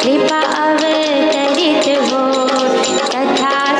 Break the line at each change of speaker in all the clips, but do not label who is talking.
कृपा अवतरित हो तथा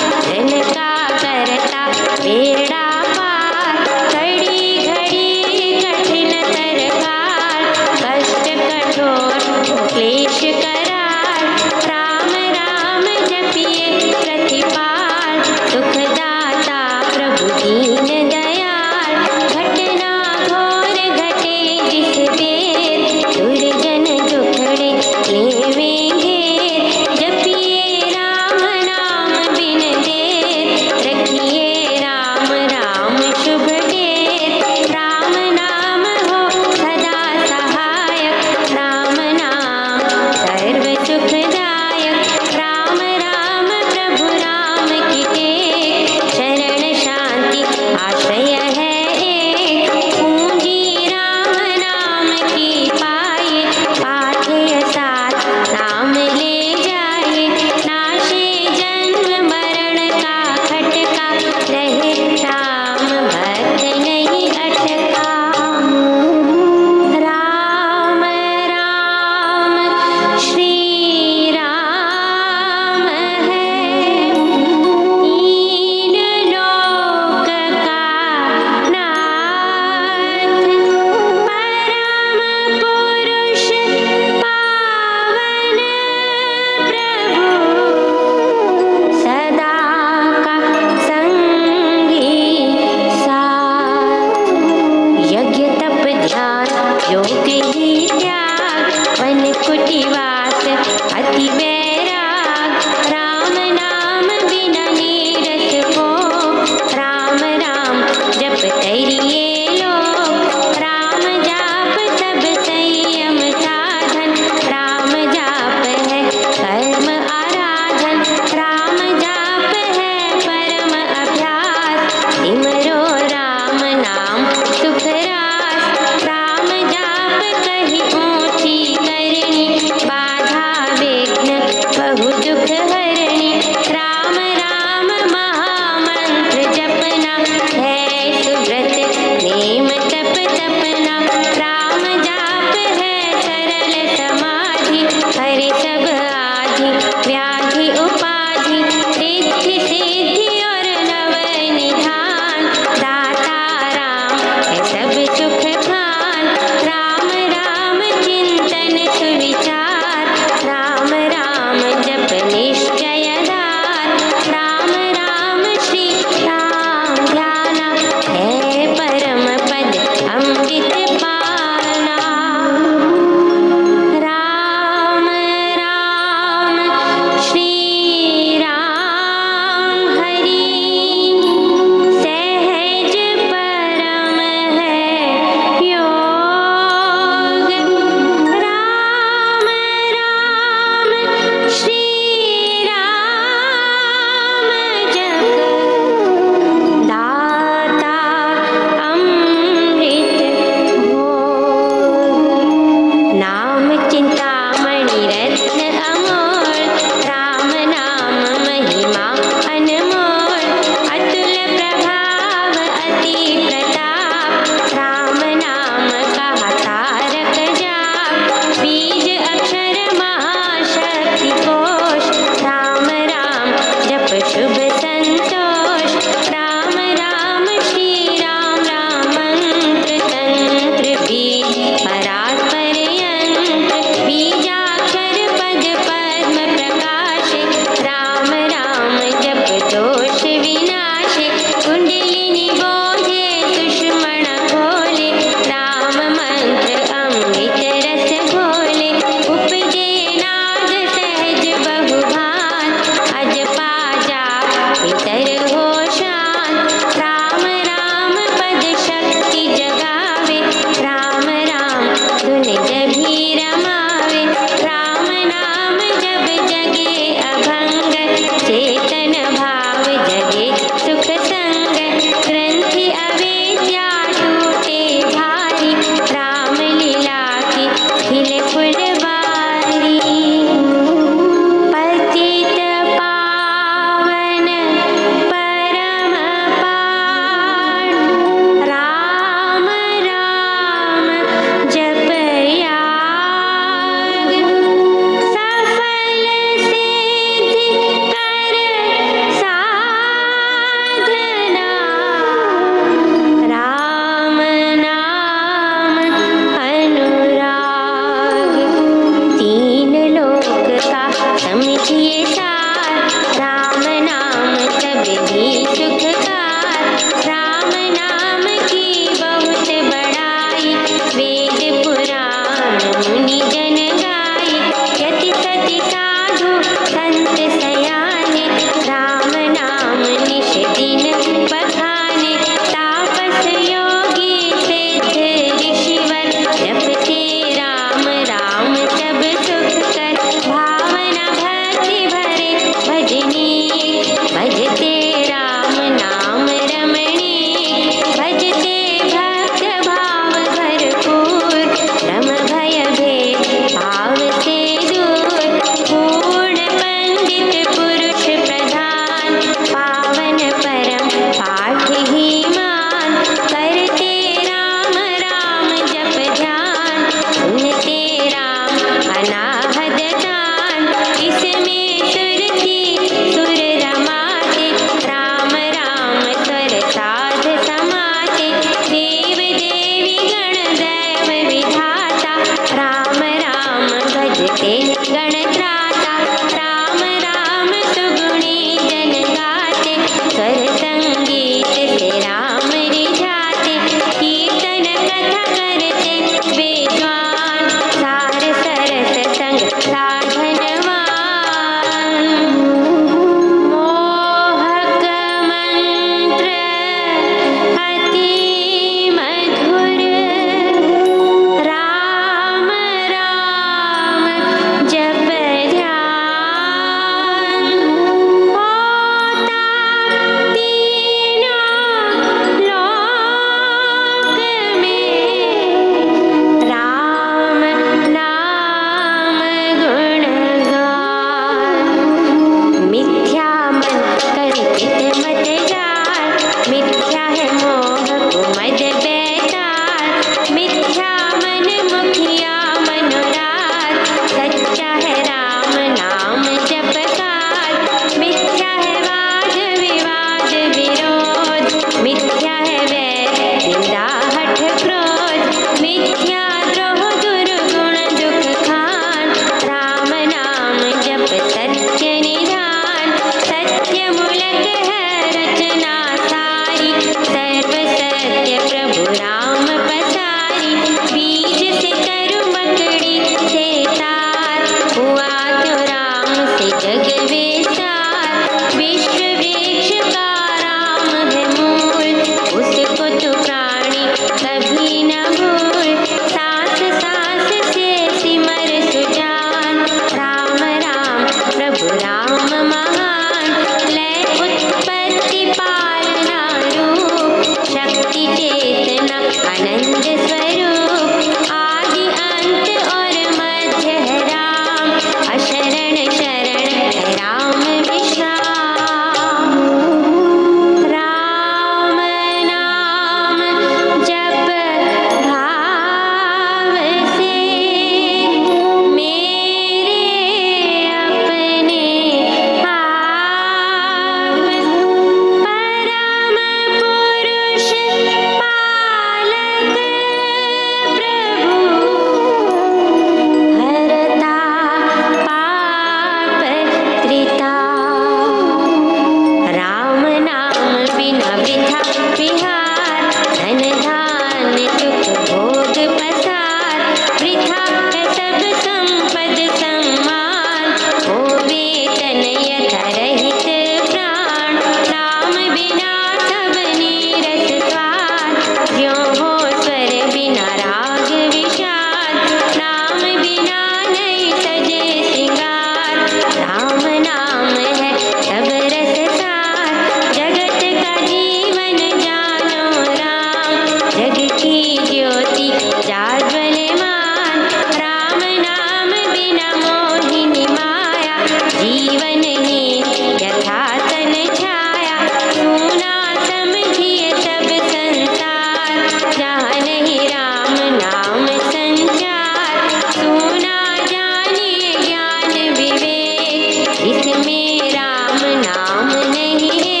छाया, सुना समझिए सब संसार। जहाँ नहीं राम नाम संचार, सुना जानिए ज्ञान विवेक, इसमें राम नाम नहीं है।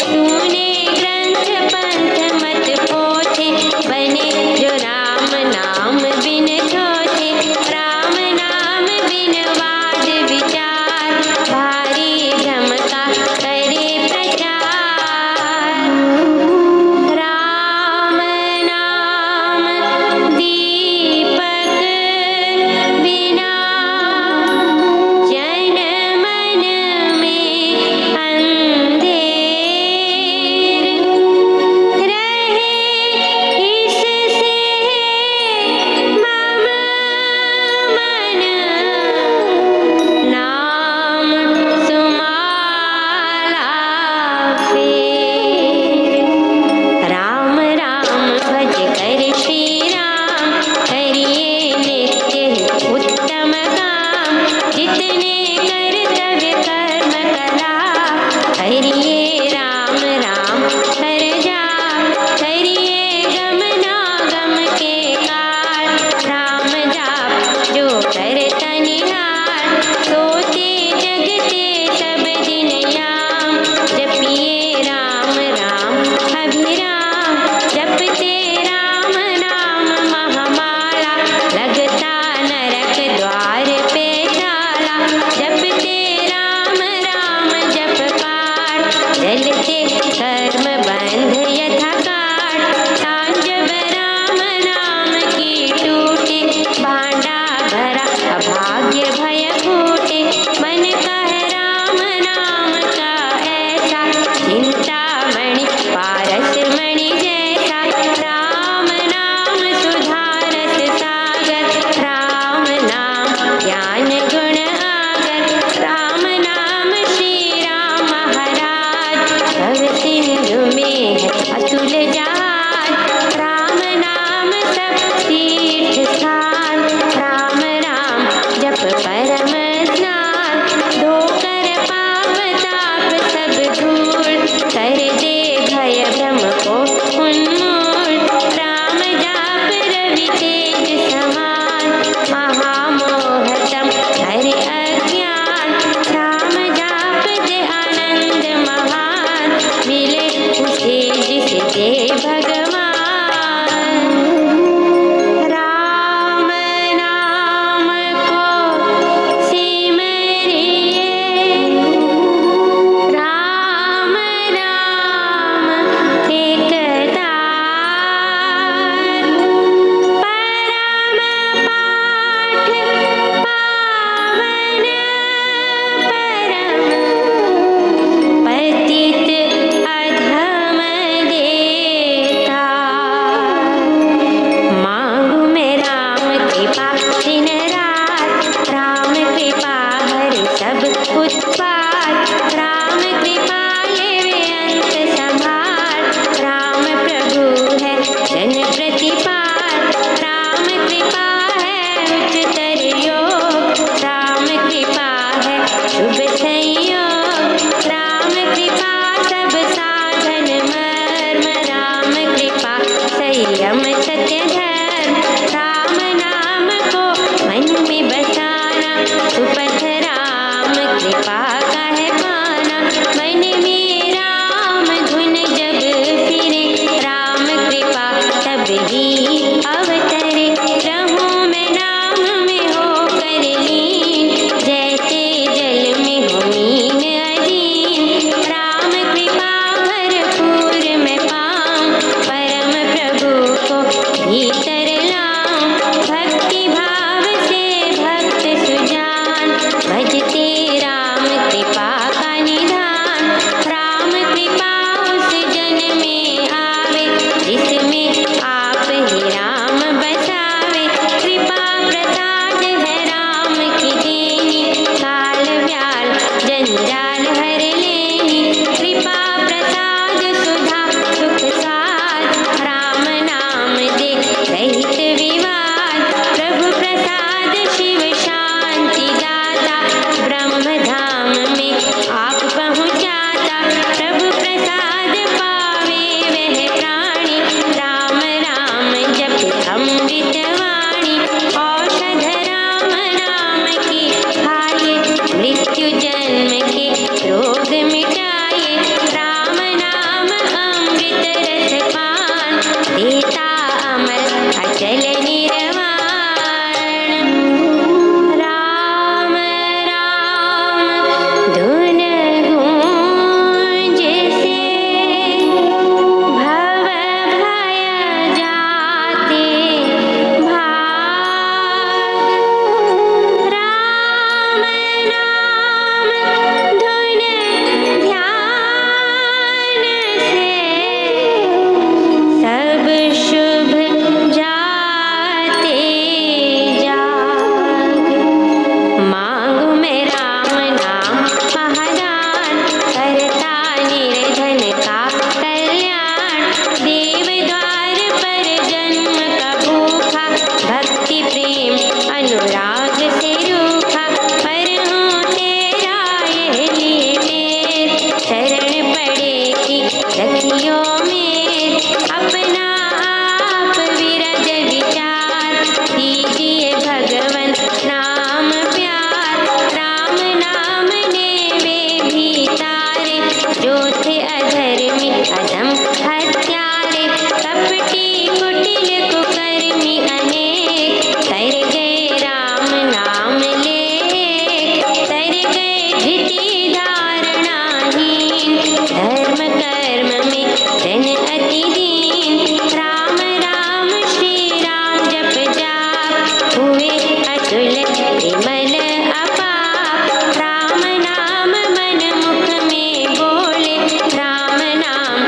सुने ग्रंथ पंथ मत पोथे, बने जो राम नाम बिन छोथे। राम नाम बिन वाद विचार, भारी भ्रम का करे प्रचार। राम नाम दीपक बिना, जन मन में अंधेर रहे। इससे मम मन, नाम सुमाला फेर। राम राम भज कर श्री राम, करिए नित्य उत्तम काम। जितने कर्तव्य कर्म कला, करिए राम राम कर जाप। करिए गमनागम के काल, राम जाप जो करता निहाल। सोते जगते सब दिन याम, जपिए राम राम अभिराम। जपते राम नाम महामाला, लगता नरक द्वार पे ताला। जपते राम राम जप पाठ, जलते कर्म बंध यथा काट। तांजब राम नाम की टूटे, भांडा भरा अभाग्य भय फूटे। मन कह राम नाम का ऐसा, चिंतामणि पारस मणि जैसा। राम नाम सुधारस सागर, राम नाम ज्ञान गुण आगर। राम नाम श्री राम महाराज, भव सिंधु में जो थे अधर्मी अधम हत्यारे, कपटी कुटिल कुकर्मी अनेक, तर गए राम नाम लेक, तर गए धृति धारणाहीन, धर्म कर्म में जन अति दीन, राम राम श्री राम जप जाप, हुए अतुल विमल अपाप, राम नाम मन मुख में बोले, राम नाम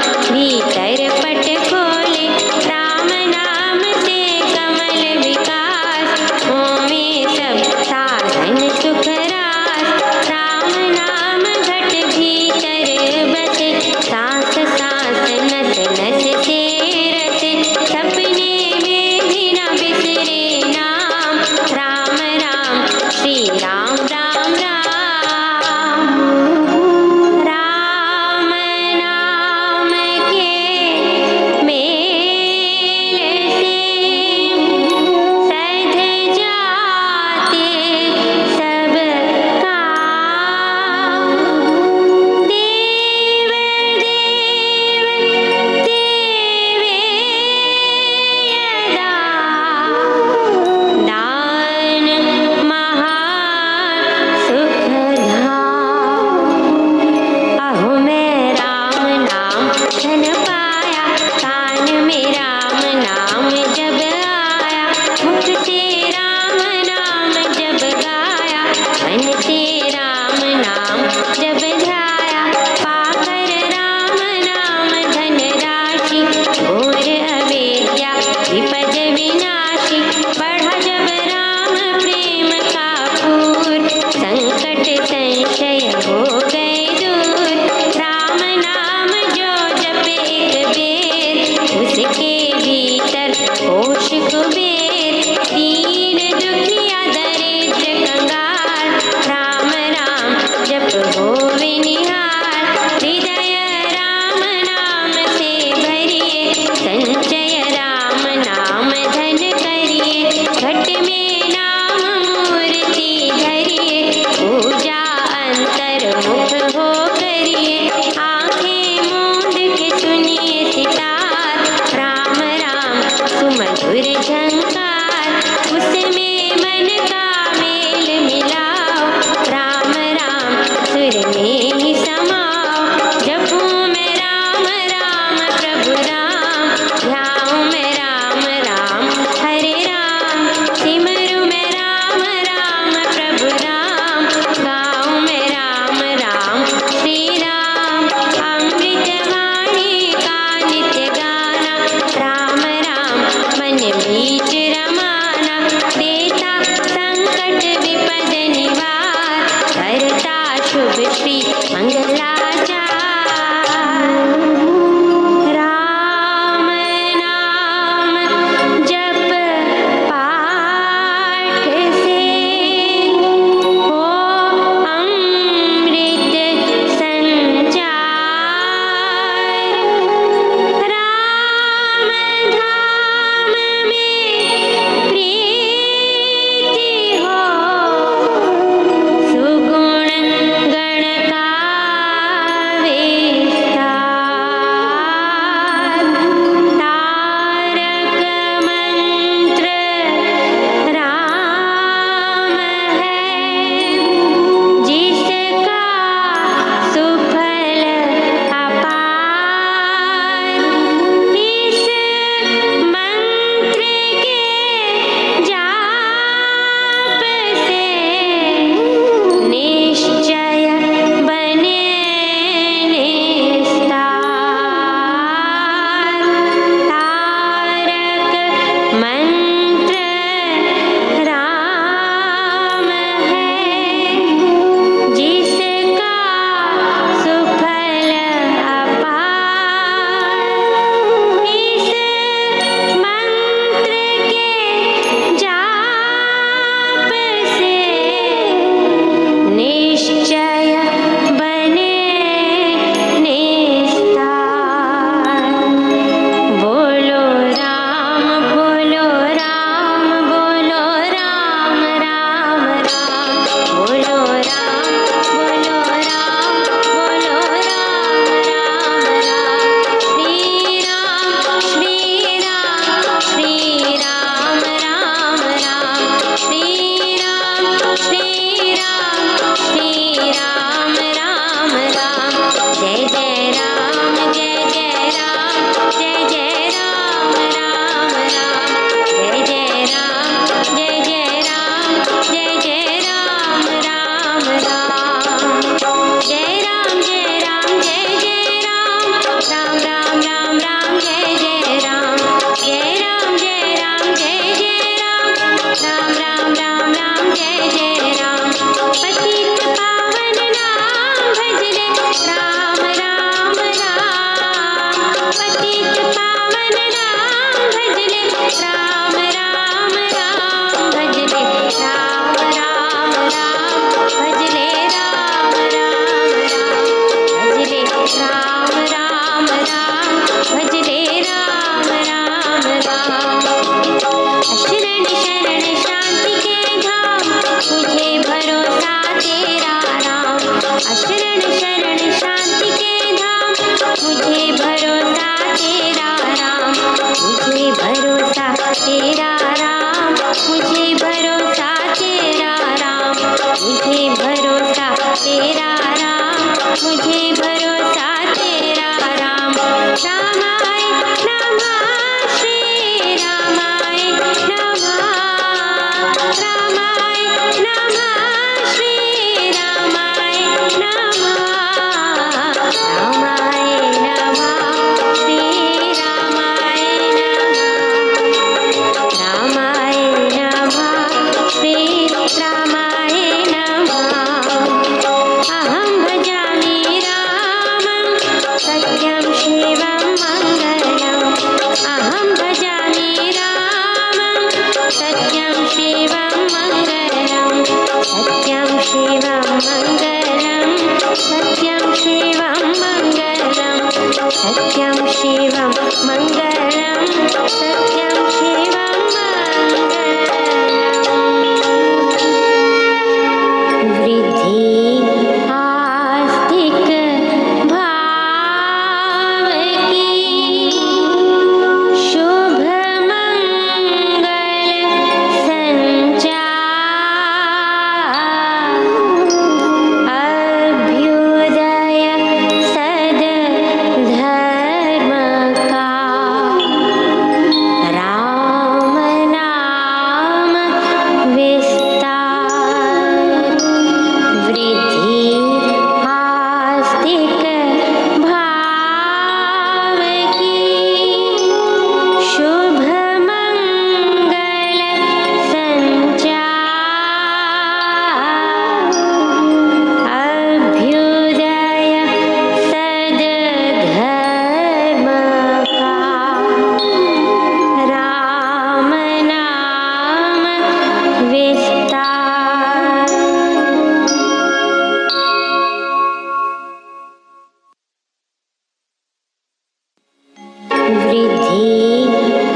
वृद्धि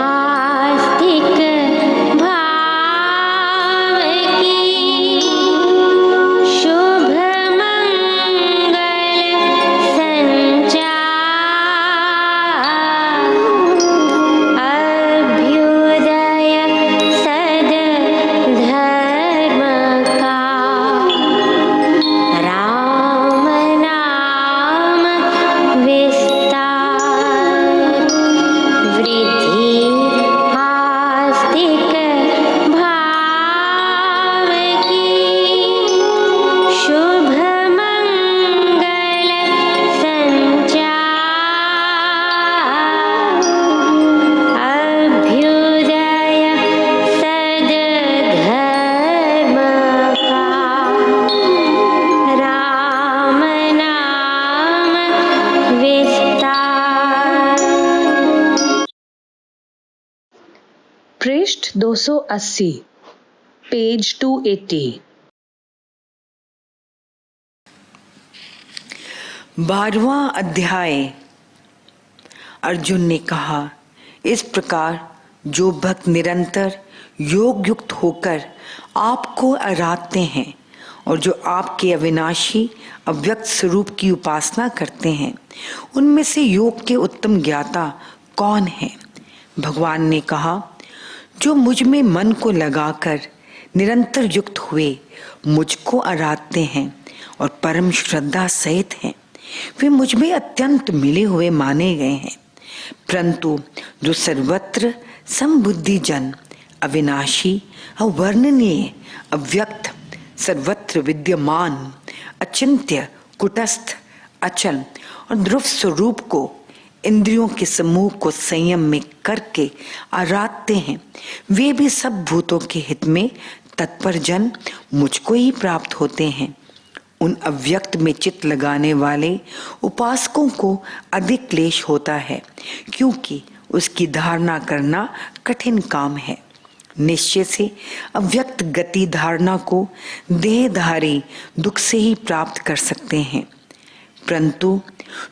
आस्तिक भाव की शुभ मंगल संचार अभ्युदय सद धर्म का राम नाम विस्तार वृद्धि आस्तिक भाव की शुभ मंगल संचार अभ्युदय सद धर्म का राम नाम विस्तार।
पृष्ठ 280 पेज 280।
12वां अध्याय। अर्जुन ने कहा, इस प्रकार जो भक्त निरंतर योग युक्त होकर आपको आराधते हैं और जो आपके अविनाशी अव्यक्त स्वरूप की उपासना करते हैं, उनमें से योग के उत्तम ज्ञाता कौन है? भगवान ने कहा, जो मुझ में मन को लगाकर निरंतर युक्त हुए मुझको आराधते हैं और परम श्रद्धा सहित हैं, वे मुझ में अत्यंत मिले हुए माने गए हैं। परंतु जो सर्वत्र समबुद्धि जन, अविनाशी, अवर्णनीय, अव्यक्त, सर्वत्र विद्यमान, अचिंत्य, कुटस्थ, अचल और ध्रुव स्वरूप को इंद्रियों के समूह को संयम में करके आराधते हैं, वे भी सब भूतों के हित में तत्पर जन मुझको ही प्राप्त होते हैं। उन अव्यक्त में चित्त लगाने वाले उपासकों को अधिक क्लेश होता है, क्योंकि उसकी धारणा करना कठिन काम है। निश्चय से अव्यक्त गति धारणा को देहधारी दुख से ही प्राप्त कर सकते हैं। परंतु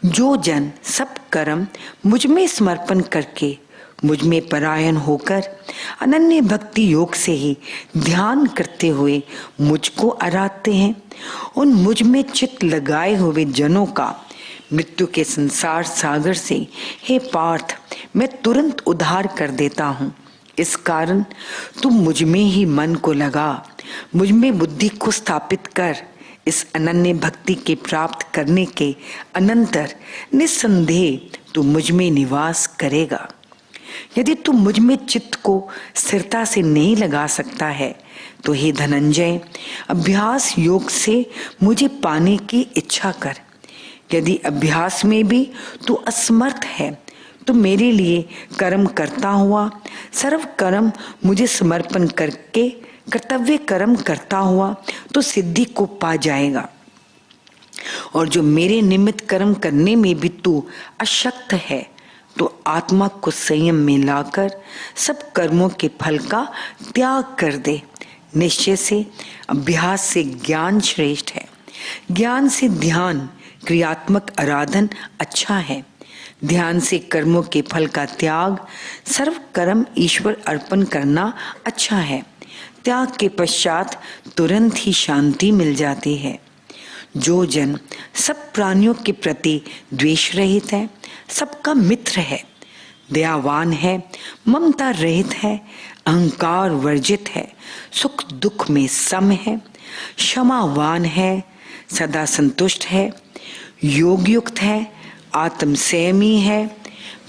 जो जन सब कर्म मुझ में समर्पण करके मुझ में परायण होकर अनन्य भक्ति योग से ही ध्यान करते हुए मुझको आराधते हैं, उन मुझ में चित्त लगाए हुए जनों का मृत्यु के संसार सागर से, हे पार्थ, मैं तुरंत उद्धार कर देता हूँ। इस कारण तुम मुझ में ही मन को लगा, मुझ में बुद्धि को स्थापित कर। इस अनन्य भक्ति के प्राप्त करने के अनंतर निस्संदेह तू मुझ में निवास करेगा। यदि तू मुझ में चित्त को स्थिरता से नहीं लगा सकता है, तो हे धनंजय, अभ्यास योग से मुझे पाने की इच्छा कर। यदि अभ्यास में भी तू असमर्थ है, तो मेरे लिए कर्म करता हुआ, सर्व कर्म मुझे समर्पण करके कर्तव्य कर्म करता हुआ तो सिद्धि को पा जाएगा। और जो मेरे निमित्त कर्म करने में भी तू अशक्त है, तो आत्मा को संयम में लाकर सब कर्मों के फल का त्याग कर दे। निश्चय से अभ्यास से ज्ञान श्रेष्ठ है, ज्ञान से ध्यान क्रियात्मक आराधन अच्छा है। ध्यान से कर्मों के फल का त्याग, सर्व कर्म ईश्वर अर्पण करना अच्छा है। त्याग के पश्चात तुरंत ही शांति मिल जाती है। जो जन सब प्राणियों के प्रति द्वेष रहित है, सबका मित्र है, दयावान है, ममता रहित है, अहंकार वर्जित है, सुख दुख में सम है, क्षमावान है, सदा संतुष्ट है, योग युक्त है, आत्म संयमी है,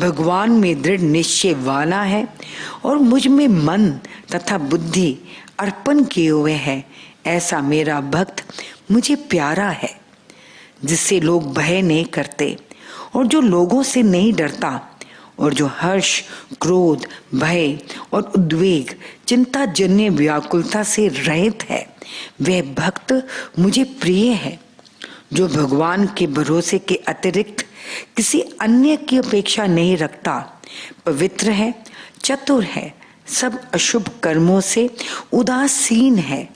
भगवान में दृढ़ निश्चय वाला है और मुझ में मन तथा बुद्धि अर्पण किए हुए है, ऐसा मेरा भक्त मुझे प्यारा है। जिससे लोग भय नहीं करते और जो लोगों से नहीं डरता और जो हर्ष, क्रोध, भय और उद्वेग, चिंता जन्य व्याकुलता से रहित है, वह भक्त मुझे प्रिय है। जो भगवान के भरोसे के अतिरिक्त किसी अन्य की अपेक्षा नहीं रखता, पवित्र है, चतुर है, सब अशुभ कर्मों से उदासीन है,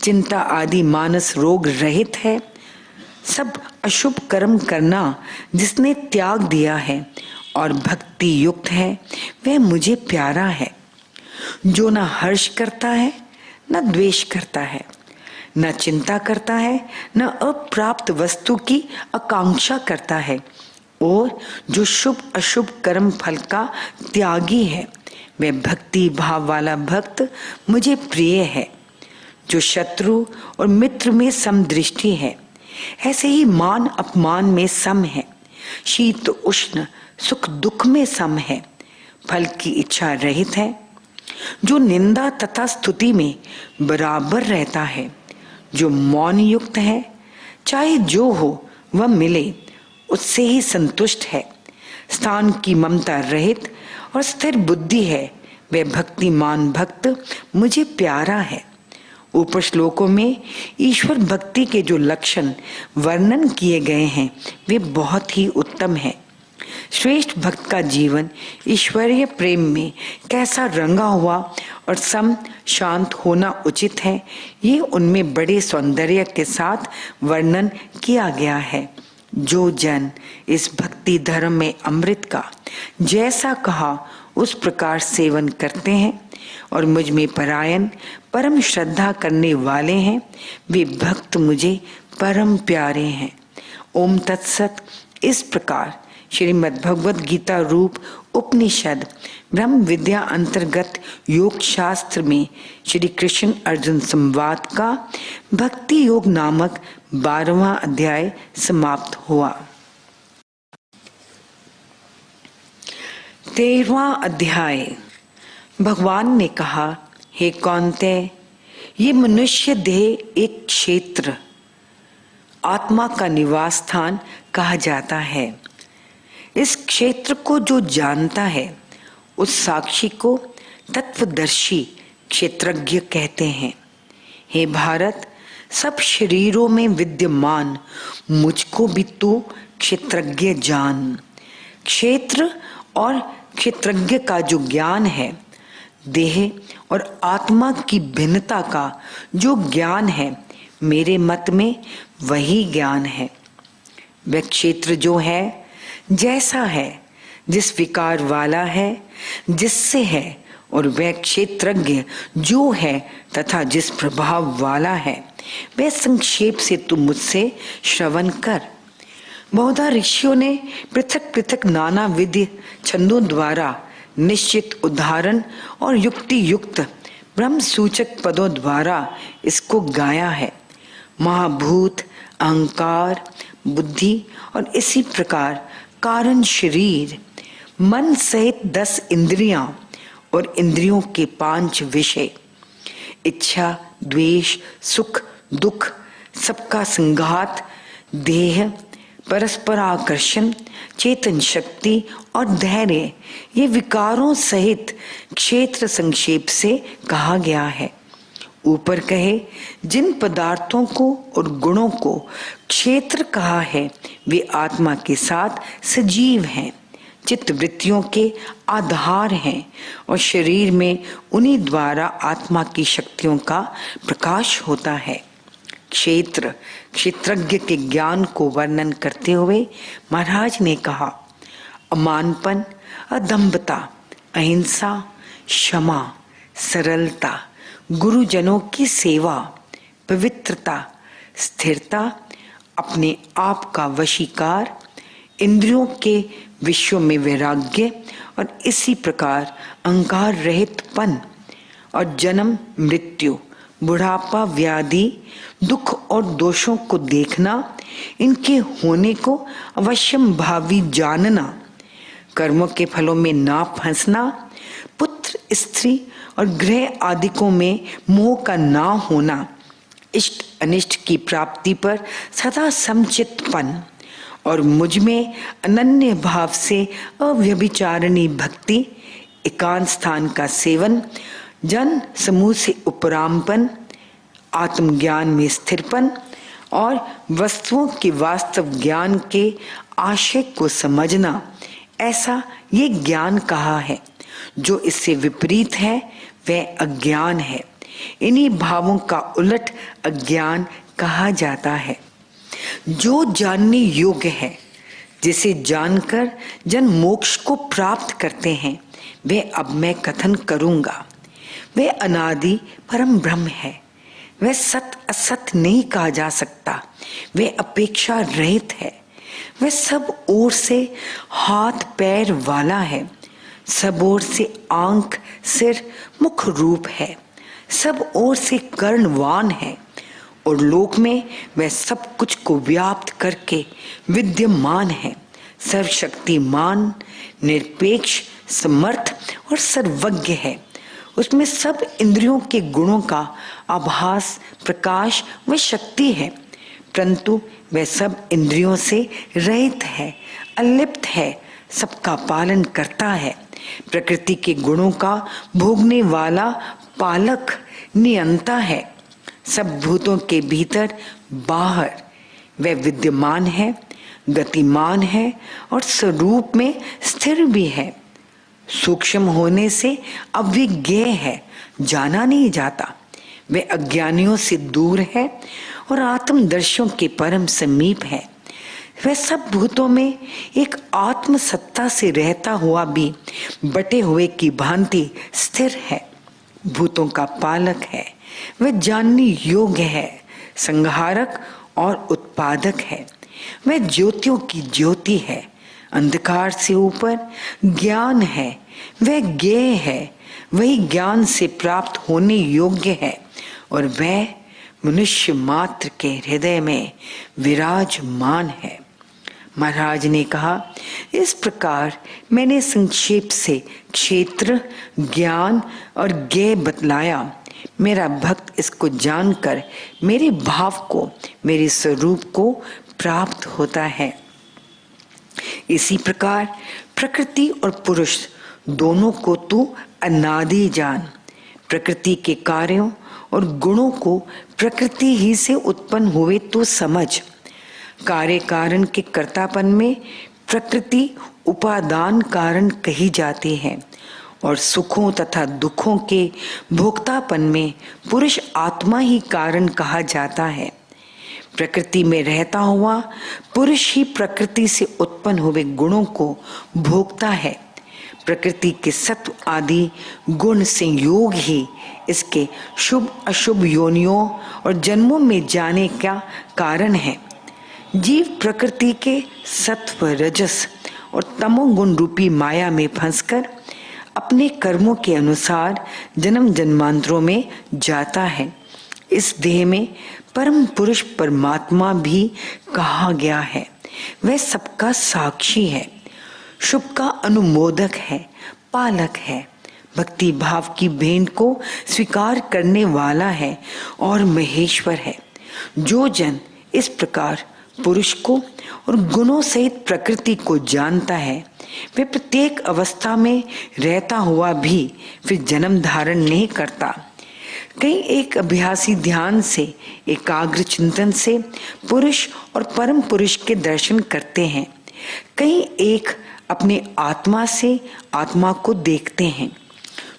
चिंता आदि मानस रोग रहित है, सब अशुभ कर्म करना जिसने त्याग दिया है और भक्ति युक्त है वह मुझे प्यारा है। जो न हर्ष करता है न द्वेष करता है, न चिंता करता है, न अप्राप्त वस्तु की आकांक्षा करता है, और जो शुभ अशुभ कर्म फल का त्यागी है वह भक्ति भाव वाला भक्त मुझे प्रिय है। जो शत्रु और मित्र में समदृष्टि है, ऐसे ही मान अपमान में सम है, शीत उष्ण सुख दुख में सम है, फल की इच्छा रहित है। जो निंदा तथा स्तुति में बराबर रहता है, जो मौन युक्त है, चाहे जो हो वह मिले उससे ही संतुष्ट है, स्थान की ममता रहित और स्थिर बुद्धि है, वह भक्तिमान भक्त मुझे प्यारा है। ऊपर श्लोकों में ईश्वर भक्ति के जो लक्षण वर्णन किए गए हैं वे बहुत ही उत्तम हैं। श्रेष्ठ भक्त का जीवन ईश्वरीय प्रेम में कैसा रंगा हुआ और सम शांत होना उचित है, ये उनमें बड़े सौंदर्य के साथ वर्णन किया गया है। जो जन इस भक्ति धर्म में अमृत का जैसा कहा उस प्रकार सेवन करते हैं और मुझ में परायण परम श्रद्धा करने वाले हैं, वे भक्त मुझे परम प्यारे हैं। ओम तत्सत। इस प्रकार श्रीमद् भगवद गीता रूप उपनिषद ब्रह्म विद्या अंतर्गत योग शास्त्र में श्री कृष्ण अर्जुन संवाद का भक्ति योग नामक 12वां अध्याय समाप्त हुआ। 13वां अध्याय। भगवान ने कहा, हे कौन्तेय, ये मनुष्य देह एक क्षेत्र आत्मा का निवास स्थान कहा जाता है। इस क्षेत्र को जो जानता है उस साक्षी को तत्वदर्शी क्षेत्रज्ञ कहते हैं। हे भारत, सब शरीरों में विद्यमान मुझको भी तू क्षेत्रज्ञ जान। क्षेत्र और क्षेत्रज्ञ का जो ज्ञान है, देह और आत्मा की भिन्नता का जो ज्ञान है, मेरे मत में वही ज्ञान है। वह क्षेत्र जो है, जैसा है, जिस विकार वाला है, जिससे है, और वह क्षेत्रज्ञ जो है तथा जिस प्रभाव वाला है, वह संक्षेप से तू मुझसे श्रवण कर। बहुधा ऋषियों ने पृथक पृथक नाना विधि छंदों द्वारा निश्चित उदाहरण और युक्ति युक्त ब्रह्म सूचक पदों द्वारा इसको गाया है। महाभूत, अहंकार, बुद्धि और इसी प्रकार कारण शरीर, मन सहित 10 इंद्रियां और इंद्रियों के 5 विषय, इच्छा, द्वेष, सुख, दुख, सबका संघात, देह, परस्पर आकर्षण, चेतन शक्ति और धैर्य, ये विकारों सहित क्षेत्र संक्षेप से कहा गया है। ऊपर कहे जिन पदार्थों को और गुणों को क्षेत्र कहा है, वे आत्मा के साथ सजीव हैं, चित्त वृत्तियों के आधार हैं और शरीर में उन्हीं द्वारा आत्मा की शक्तियों का प्रकाश होता है। क्षेत्र क्षेत्रज्ञ के ज्ञान को वर्णन करते हुए महाराज ने कहा, अमानपन, अदम्भता, अहिंसा, क्षमा, सरलता, गुरुजनों की सेवा, पवित्रता, स्थिरता, अपने आप का वशीकार, इंद्रियों के विषयों में वैराग्य और इसी प्रकार अहंकार रहितपन और जन्म मृत्यु, बुढ़ापा, व्याधि, दुख और दोषों को देखना, इनके होने को अवश्यम भावी जानना, कर्मों के फलों में ना फंसना, पुत्र, स्त्री और गृह आदिकों में मोह का ना होना, इष्ट अनिष्ट की प्राप्ति पर सदा समचितपन और मुझ में अनन्य भाव से अव्यभिचारिणी भक्ति, एकांत स्थान का सेवन, जन समूह से उपरामपन, आत्मज्ञान में स्थिरपन और वस्तुओं के वास्तव ज्ञान के आशय को समझना, ऐसा ये ज्ञान कहा है। जो इससे विपरीत है वह अज्ञान है। इन्हीं भावों का उलट अज्ञान कहा जाता है। जो जानने योग्य है, जिसे जानकर जन मोक्ष को प्राप्त करते हैं, वे अब मैं कथन करूंगा। वे अनादि परम ब्रह्म है। वह सत असत नहीं कहा जा सकता। वे अपेक्षा रहित है। वह सब ओर से हाथ पैर वाला है। सब ओर से आंख सिर मुख रूप है। सब ओर से कर्णवान है और लोक में वह सब कुछ को व्याप्त करके विद्यमान है। सर्वशक्तिमान, निरपेक्ष, समर्थ और सर्वज्ञ है। उसमें सब इंद्रियों के गुणों का आभास, प्रकाश व शक्ति है, परंतु वह सब इंद्रियों से रहित है, अलिप्त है, सबका पालन करता है। प्रकृति के गुणों का भोगने वाला पालक, नियंता है। सब भूतों के भीतर बाहर वह विद्यमान है, गतिमान है और स्वरूप में स्थिर भी है। सूक्ष्म होने से अविज्ञेय है, जाना नहीं जाता। वे अज्ञानियों से दूर है और आत्मदर्शियों के परम समीप है। वह सब भूतों में एक आत्म सत्ता से रहता हुआ भी बटे हुए की भांति स्थिर है। भूतों का पालक है। वह जानने योग्य है, संहारक और उत्पादक है। वह ज्योतियों की ज्योति है। अंधकार से ऊपर ज्ञान है। वह ज्ञेय है। वही ज्ञान से प्राप्त होने योग्य है और वह मनुष्य मात्र के हृदय में विराजमान है। महाराज ने कहा, इस प्रकार मैंने संक्षेप से क्षेत्र, ज्ञान और ज्ञेय बतलाया। मेरा भक्त इसको जानकर मेरे भाव को, मेरे स्वरूप को प्राप्त होता है। इसी प्रकार प्रकृति और पुरुष दोनों को तू अनादि जान। प्रकृति के कार्यों और गुणों को प्रकृति ही से उत्पन्न हुए तो समझ। कार्य कारण के कर्तापन में प्रकृति उपादान कारण कही जाती है और सुखों तथा दुखों के भोक्तापन में पुरुष आत्मा ही कारण कहा जाता है। प्रकृति में रहता हुआ पुरुष ही प्रकृति से उत्पन्न हुए गुणों को भोगता है। प्रकृति के सत्व आदि गुण संयोग ही इसके शुभ अशुभ योनियों और जन्मों में जाने का कारण है। जीव प्रकृति के सत्व, रजस और तमोगुण रूपी माया में फंसकर अपने कर्मों के अनुसार जन्म जन्मांतरों में जाता है। इस देह में परम पुरुष परमात्मा भी कहा गया है। वह सबका साक्षी है, शुभ का अनुमोदक है, पालक है, भक्ति भाव की भेंट को स्वीकार करने वाला है और महेश्वर है। जो जन इस प्रकार पुरुष को और गुणों सहित प्रकृति को जानता है, वे प्रत्येक अवस्था में रहता हुआ भी फिर जन्म धारण नहीं करता। कई एक अभ्यासी ध्यान से, एकाग्र चिंतन से पुरुष और परम पुरुष के दर्शन करते हैं। कई एक अपने आत्मा से आत्मा को देखते हैं।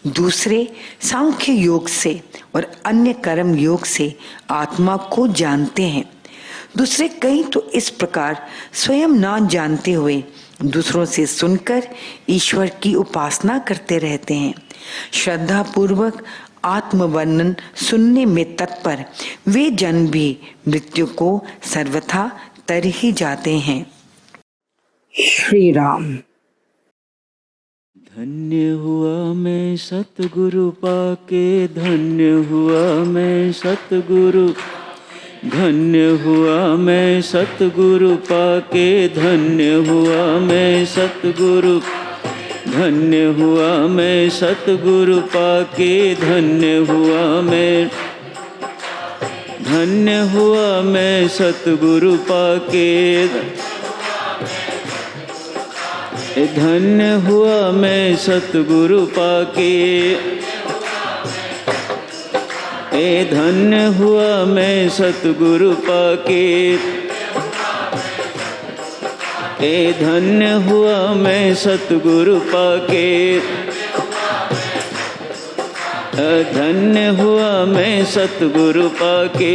दूसरे सांख्य योग से और अन्य कर्म योग से आत्मा को जानते हैं। दूसरे कई तो इस प्रकार स्वयं ना जानते हुए दूसरों से सुनकर ईश्वर की उपासना करते रहते हैं। श्रद्धा पूर्वक आत्मवर्णन सुनने में तत्पर वे जन भी मृत्यु को सर्वथा तर ही जाते हैं। श्री राम।
धन्य हुआ मैं सतगुरु पाके, धन्य हुआ मैं सतगुरु, धन्य हुआ मैं सतगुरु पाके, धन्य हुआ मैं सतगुरु, धन्य हुआ मैं सतगुरु पाके, धन्य हुआ मैं, धन्य हुआ मैं सतगुरु पाके, धन्य हुआ मैं सतगुरु पाके, धन्य हुआ मैं सतगुरु पाके, धन्य हुआ मैं सतगुरु पाके, धन्य हुआ मैं सतगुरु पाके,